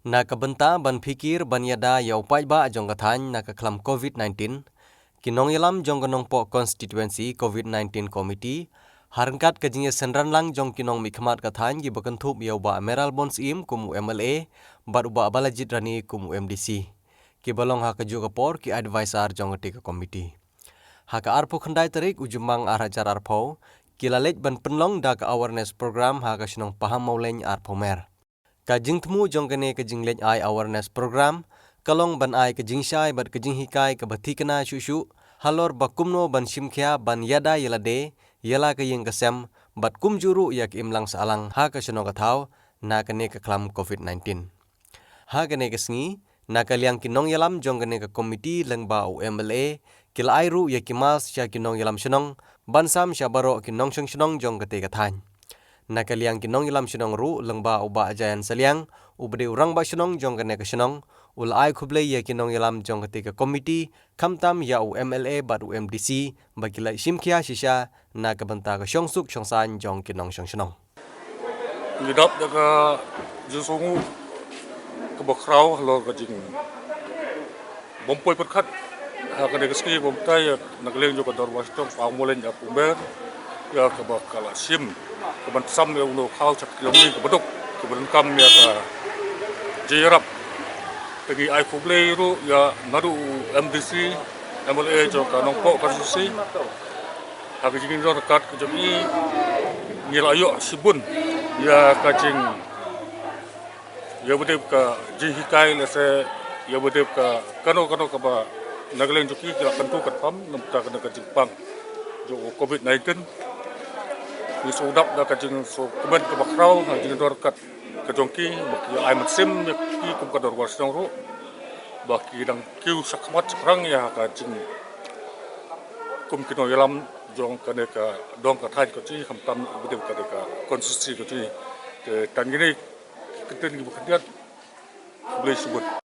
Nakabenta ban fikir ban yada ya upai ba jong kathan nakaklam COVID-19 kinong yalam jong ganong po constituency COVID-19 committee harangkat kajingnya senran lang jong kinong mikmat kathan gi bakantup ya uba Meral Bons im kumu MLA bat uba Balajid Rani kumu MDC ki balong ha kaju kapor ki advisor jong ketika committee ha ka arpo khandai tarik ujumang arajar arpo ki lalet ban penlong da ka awareness program ha ka sinong paham mauleng arpo mer kajing temu jong kene kajing lej ai awareness program kalong ban ai kajing syai bat kajing hikai ka bathi kana shushu halor bakumno ban simkhya ban yada yelade yela ka yeng kasem bat kum juru yak imlang salang ha ka shino kathau na kene ka klam COVID-19 ha kene ka sngi na kaliang kinong yalam jong kene ka committee lengba u MLA kila airu yakimal sya kinong yalam shinong bansam syabaro kinong shinong jong kate kathan nakaliang kinong ilam shinong ru lengba uba ajayan saliang ubde urang ba shinong jong kene ka shinong ulai khuble ya kinong ilam jong ketika komiti kamtam ya u MLA bat u MDC bagila simkhia shisha na kabanta ka syongsuk syongsan jong kinong shinong lidap daga jusungu kebakrau lo kajing bompoi perkat hakane keski bomtai nagleng jo kador wastong pamolen ya pumber ya kebakala sim kebansam ya uno khau chak kilomi kebeduk kebenkam ya ka jirap pergi ai fuble ru ya naru MDC MLA jo ka nongpo konstitusi hak jingin ro rekat ke jami ngilayo sibun ya kajing ya bedep ka jihikai lese ya bedep ka kano ka ba nagleng joki ka kantu katpam namta kana ka jingpang jo COVID-19 ni sudap da kajing so kemen ke bakrau kajing dorkat ke jongki baki ai matsim ki kum ka dor wasong ro baki dang kiu sakmat sakrang ya kajing kum kino yalam jong kane ka dong ka thai ko chi hamtam budem ka ka konstitusi ko chi tangini keten gi bukhdiat boleh sebut